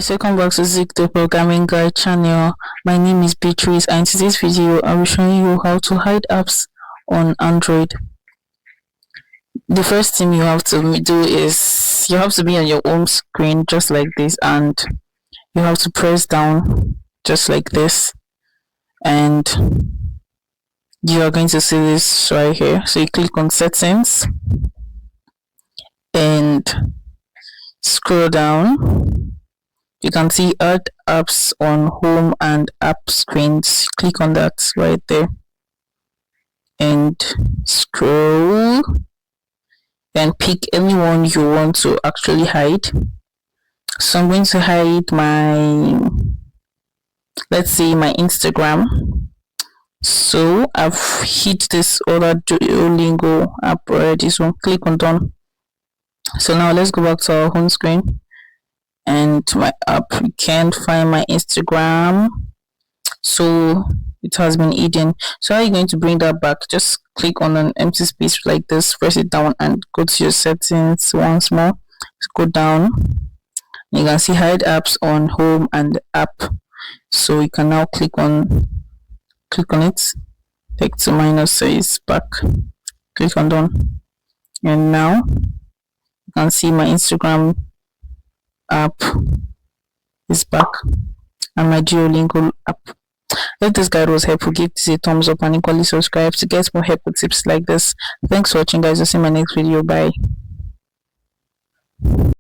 guys, welcome back to Zik the Programming Guide channel. My name is Beatrice, and in today's video I will show you how to hide apps on Android. The first thing you have to do is you have to be on your home screen just like this, and you have to press down just like this, and you are going to see this right here. So you click on settings and scroll down. You can see add apps on home and app screens. Click on that right there and scroll, then pick anyone you want to actually hide. So I'm going to hide my, let's say, my Instagram. So I've hit this other Duolingo app already, so click on done. So now let's go back to our home screen and my app. You can't find my Instagram, so it has been hidden. So how are you going to bring that back? Just click on an empty space like this, press it down and go to your settings once more. Go down, you can see hide apps on home and app. So you can now click on it, take to minus, so it's back. Click on done, and now you can see my Instagram app is back and my Duolingo app. If this guide was helpful, give this a thumbs up and equally subscribe to get more helpful tips like this. Thanks for watching, guys. I'll see you in my next video. Bye.